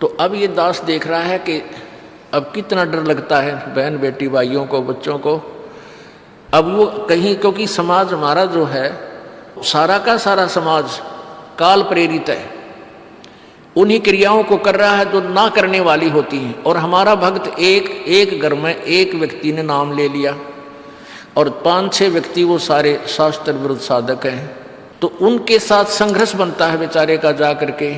तो अब ये दास देख रहा है कि अब कितना डर लगता है बहन बेटी भाइयों को, बच्चों को। अब वो कहीं, क्योंकि समाज हमारा जो है सारा का सारा समाज काल प्रेरित है, उन्हीं क्रियाओं को कर रहा है जो ना करने वाली होती हैं। और हमारा भक्त एक घर में एक व्यक्ति ने नाम ले लिया और 5-6 व्यक्ति वो सारे शास्त्र विरुद्ध साधक हैं, तो उनके साथ संघर्ष बनता है बेचारे का जा करके।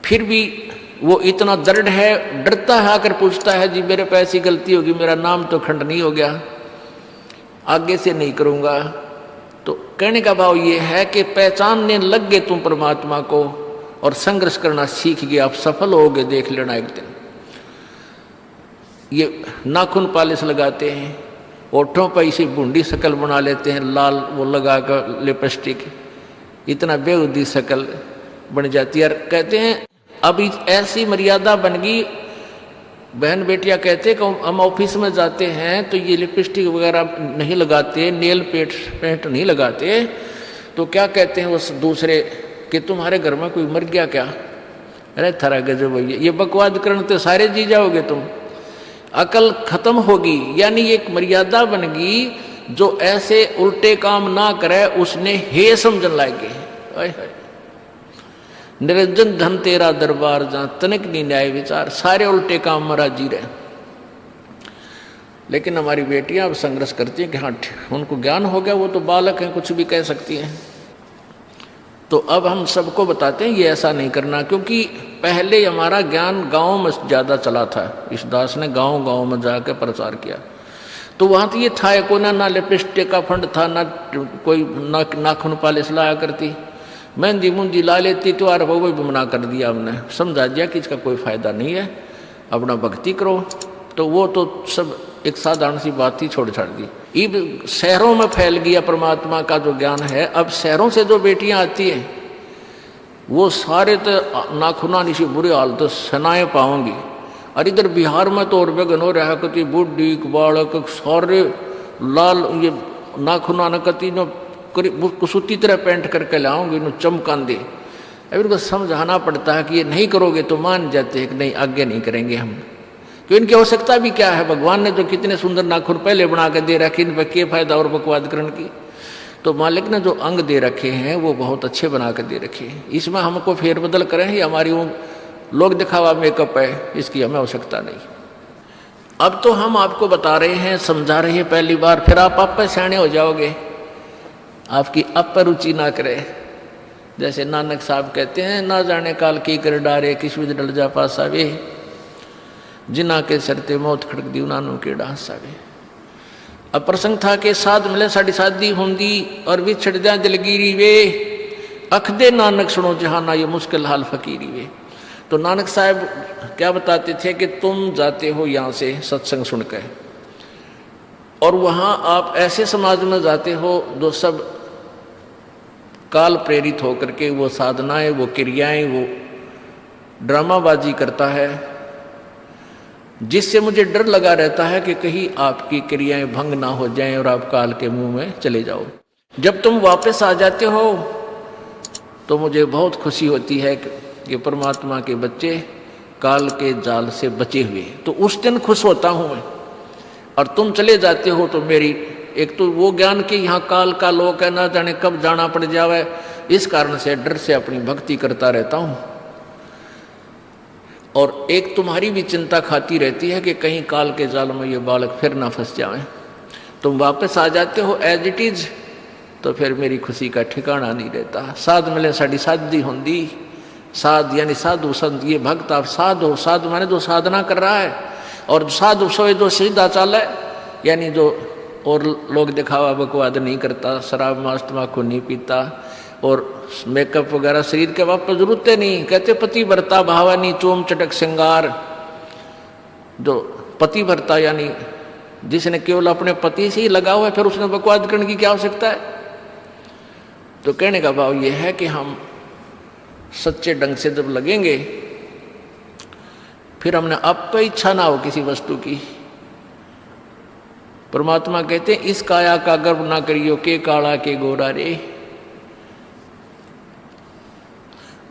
फिर भी वो इतना दृढ़ है, डरता है, आकर पूछता है जी मेरे पे ऐसी गलती होगी, मेरा नाम तो खंडनी हो गया, आगे से नहीं करूँगा। तो कहने का भाव ये है कि पहचानने लग गए तुम परमात्मा को और संघर्ष करना सीख गए, आप सफल होगे, देख लेना एक दिन। ये नाखून पालिश लगाते हैं, ओठों पर इसी बूंदी शकल बना लेते हैं, लाल वो लगा कर लिपस्टिक, इतना बेहुदी शकल बन जाती है। कहते हैं अब ऐसी मर्यादा बन गई, बहन बेटियां कहते हैं कि हम ऑफिस में जाते हैं तो ये लिपस्टिक वगैरह नहीं लगाते, नेल पेंट नहीं लगाते, तो क्या कहते हैं उस दूसरे कि तुम्हारे घर में कोई मर गया क्या? अरे थारा गजब भैया, ये बकवाद करने तो सारे जी जाओगे तुम, अकल खत्म होगी। यानी एक मर्यादा बन गई, जो ऐसे उल्टे काम ना करे उसने हे समझन लागे। निरंजन धन तेरा दरबार जहां तनिक नहीं न्याय विचार, सारे उल्टे काम में राजी रहे। लेकिन हमारी बेटियां अब संघर्ष करती हैं कि हाँ उनको ज्ञान हो गया, वो तो बालक हैं, कुछ भी कह सकती हैं। तो अब हम सबको बताते हैं ये ऐसा नहीं करना, क्योंकि पहले हमारा ज्ञान गांव में ज़्यादा चला था। इस दास ने गांव में जाकर प्रचार किया, तो वहाँ तो ये था को ना लिपस्टिक का फंड था, ना कोई नाखून पालिश लाया करती, मेहंदी मुंदी ला लेती, त्योहार वो भी मना कर दिया हमने, समझा दिया कि इसका कोई फायदा नहीं है, अपना भक्ति करो। तो वो तो सब एक साधारण सी बात ही छोड़ छाड़ दी। अब शहरों में फैल गया परमात्मा का जो ज्ञान है। अब शहरों से जो बेटियां आती हैं वो सारे तो नाखुना निशी बुरे हाल तो सनाए पाओगी। और इधर बिहार में तो और बेगन हो रहा कति बुढ़ी बालक सारे लाल ये नाखुना न कति जो कुसूती तरह पेंट करके लाओगे नो चमकान दे। अब इनको समझाना पड़ता है कि ये नहीं करोगे तो मान जाते हैं कि नहीं आगे नहीं करेंगे हम, क्योंकि इनकी आवश्यकता भी क्या है। भगवान ने जो कितने सुंदर नाखून पहले बना के दे रखे, इन पर क्या फायदा और बकवाद करने की। तो मालिक ने जो अंग दे रखे हैं वो बहुत अच्छे बना के दे रखे हैं, इसमें हमको फेरबदल करें, ये हमारी वो लोग दिखावा मेकअप है, इसकी हमें आवश्यकता नहीं। अब तो हम आपको बता रहे हैं, समझा रहे हैं पहली बार, फिर आप पे सियाने हो जाओगे, आपकी अब पर रुचि ना करे। जैसे नानक साहब कहते हैं, ना जाने काल की कर डारे किस विध डल जा पासावे, जिना के सरते मौत खड़क दी उनानों के डांसावे। अब प्रसंग था कि साध मिले साड़ी शादी होंगी और बिछड़ जा दिलगिरी वे, अख दे नानक सुनो जहाना ये मुश्किल हाल फकीरी वे। तो नानक साहब क्या बताते थे कि तुम जाते हो यहाँ से सत्संग सुनकर, और वहाँ आप ऐसे समाज में जाते हो जो सब काल प्रेरित होकर के वो साधनाएं, वो क्रियाएं, वो ड्रामाबाजी करता है, जिससे मुझे डर लगा रहता है कि कहीं आपकी क्रियाएं भंग ना हो जाएं और आप काल के मुंह में चले जाओ। जब तुम वापस आ जाते हो तो मुझे बहुत खुशी होती है कि परमात्मा के बच्चे काल के जाल से बचे हुए, तो उस दिन खुश होता हूं मैं। और तुम चले जाते हो तो मेरी एक तो वो ज्ञान कि यहाँ काल का लोक है, ना जाने कब जाना पड़ जावे, इस कारण से डर से अपनी भक्ति करता रहता हूँ। और एक तुम्हारी भी चिंता खाती रहती है कि कहीं काल के जाल में ये बालक फिर ना फंस जाए। तुम वापस आ जाते हो एज इट इज, तो फिर मेरी खुशी का ठिकाना नहीं रहता। साध मिले साड़ी शादी होंगी, साध यानी साधु संत, ये भक्त आप साध हो, साधु माने जो साधना कर रहा है, और साधु सोए जो सीधा चाल है, यानी जो और लोग दिखावा बकवाद नहीं करता, शराब मांस तम्बाकू नहीं पीता, और मेकअप वगैरह शरीर के वापस जरूरत नहीं। कहते पति भरता भावानी चोम चटक श्रृंगार, जो पति भरता यानी जिसने केवल अपने पति से ही लगा हुआ है, फिर उसने बकवाद करने की क्या आवश्यकता है। तो कहने का भाव यह है कि हम सच्चे ढंग से जब लगेंगे, फिर हमने अब पे इच्छा ना हो किसी वस्तु की। परमात्मा कहते हैं इस काया का गर्व ना करियो के काला के गोरा रे।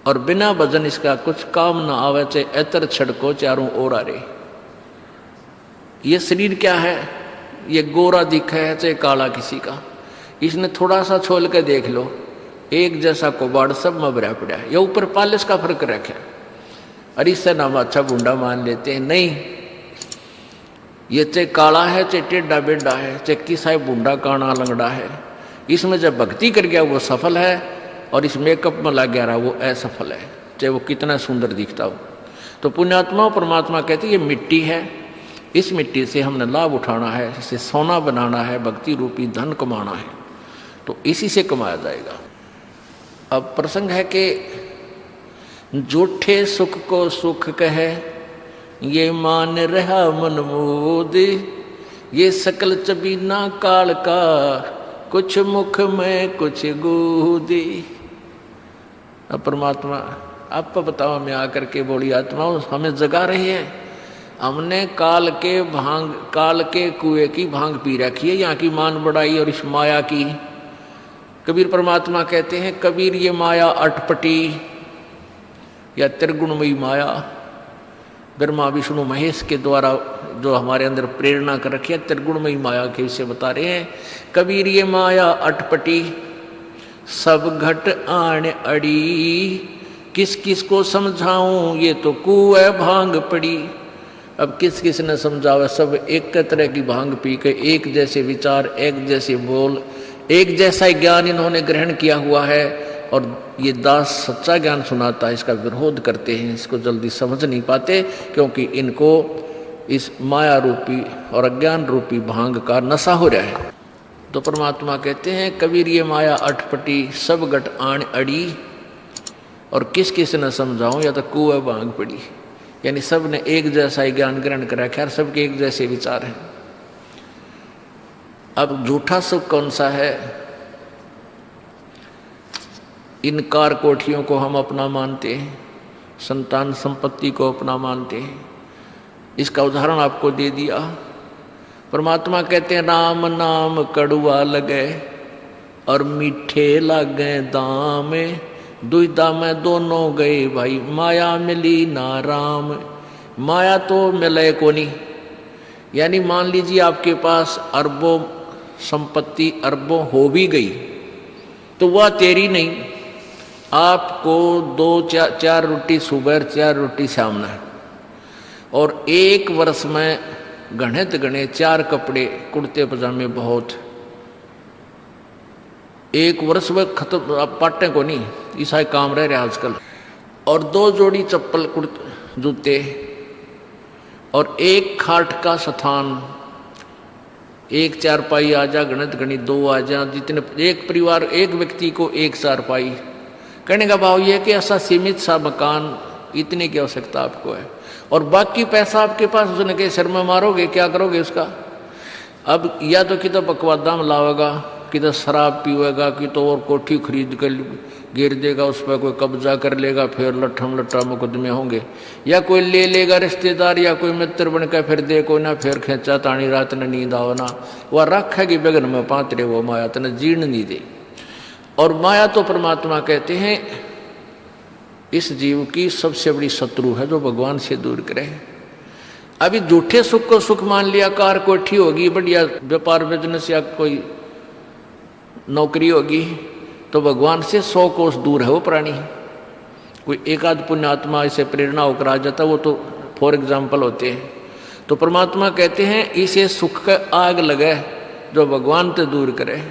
और बिना भजन इसका कुछ काम ना आवे, चाहे एतर छड़को चारों ओर आ रे। ये शरीर क्या है, ये गोरा दिखा है चाहे काला किसी का, इसने थोड़ा सा छोल के देख लो, एक जैसा कोबाड़ सब में भरा पड़ा है। ये ऊपर पालिश का फर्क रखे, अरे इससे नाम अच्छा बूंदा मान लेते हैं। नहीं, ये चाहे काला है चाहे टेढ़ा बेढ़ा है, चाहे किसा बूंदा काना लंगड़ा है, इसमें जब भक्ति कर गया वो सफल है, और इस मेकअप में लग गया रहा वो असफल है, चाहे वो कितना सुंदर दिखता हो। तो पुण्यात्मा परमात्मा कहते ये मिट्टी है, इस मिट्टी से हमने लाभ उठाना है, इसे सोना बनाना है, भक्ति रूपी धन कमाना है, तो इसी से कमाया जाएगा। अब प्रसंग है कि झूठे सुख को सुख कहे, ये मान रहा मन मोद, ये सकल चबीना काल का, कुछ मुख में कुछ गोदी। अब परमात्मा आप बताओ, मैं आकर के बोली आत्मा हमें जगा रही है, हमने काल के कुएं की भांग पी रखी है, यहाँ की मान बढ़ाई और इस माया की। कबीर परमात्मा कहते हैं, कबीर ये माया अटपटी या त्रिगुणमयी माया, ब्रह्मा विष्णु महेश के द्वारा जो हमारे अंदर प्रेरणा कर रखी है, त्रिगुणमयी माया के विषय बता रहे हैं। कबीर ये माया अटपटी, सब घट आण अड़ी, किस किस को समझाऊं ये तो कुएं भांग पड़ी। अब किस किस ने समझावा, सब एक तरह की भांग पी के एक जैसे विचार, एक जैसे बोल, एक जैसा ज्ञान इन्होंने ग्रहण किया हुआ है, और ये दास सच्चा ज्ञान सुनाता है, इसका विरोध करते हैं, इसको जल्दी समझ नहीं पाते, क्योंकि इनको इस माया रूपी और अज्ञान रूपी भांग का नशा हो रहा है। तो परमात्मा कहते हैं, कबीर ये माया अटपटी, सब घट आण अड़ी, और किस किस ने समझाऊं या तो कुएं भांग पड़ी, यानी सब ने एक जैसा ही ज्ञान ग्रहण कर रखा है, सबके एक जैसे विचार हैं। अब झूठा सुख कौन सा है? इन कार कोठियों को हम अपना मानते हैं, संतान संपत्ति को अपना मानते हैं। इसका उदाहरण आपको दे दिया। परमात्मा कहते हैं, राम नाम कड़ुआ लगे और मीठे लागे दाम, दुविधा में दोनों गए भाई, माया मिली ना राम। माया तो मिले को नहीं, यानी मान लीजिए आपके पास अरबों संपत्ति अरबों हो भी गई, तो वह तेरी नहीं। आपको 2-4 रोटी सुबह 4 रोटी शाम है, और एक वर्ष में गणे 4 कपड़े कुर्ते पजामे बहुत, एक वर्ष में खत्म। आप पाटे को नहीं, ऐसा ही काम रह रहा आजकल। और 2 जोड़ी चप्पल कुर्ते जूते, और एक खाट का स्थान, एक 4 पाई आ जा, गणित 2 आ जा, जितने एक परिवार एक व्यक्ति को 1 4 पाई। कहने का भाव यह है कि ऐसा सीमित सा मकान, इतने की आवश्यकता आपको है, और बाकी पैसा आपके पास, उसने के सिर में मारोगे, क्या करोगे उसका? अब या तो कि तो बकवादा में लावेगा, कि तो शराब पीवेगा, कि तो और कोठी खरीद कर गिर देगा, उस पर कोई कब्जा कर लेगा, फिर लट्ठा मुकदमे होंगे, या कोई ले लेगा रिश्तेदार या कोई मित्र बन कर फिर दे को ना, फिर खेचा तानी रात ने नींद आओ ना, वह रखेगी बेगन में पात्रे, वो माया तने जीर्ण नहीं दे। और माया तो परमात्मा कहते हैं इस जीव की सबसे बड़ी शत्रु है, जो भगवान से दूर करे। अभी झूठे सुख को सुख मान लिया, कार कोठी होगी, बढ़िया व्यापार बिजनेस या कोई नौकरी होगी, तो भगवान से 100 कोस दूर है वो प्राणी। कोई एक आध पुण्यात्मा इसे प्रेरणा होकर आ जाता, वो तो फॉर एग्जाम्पल होते हैं। तो परमात्मा कहते हैं इसे सुख का आग लगे जो भगवान से दूर करे।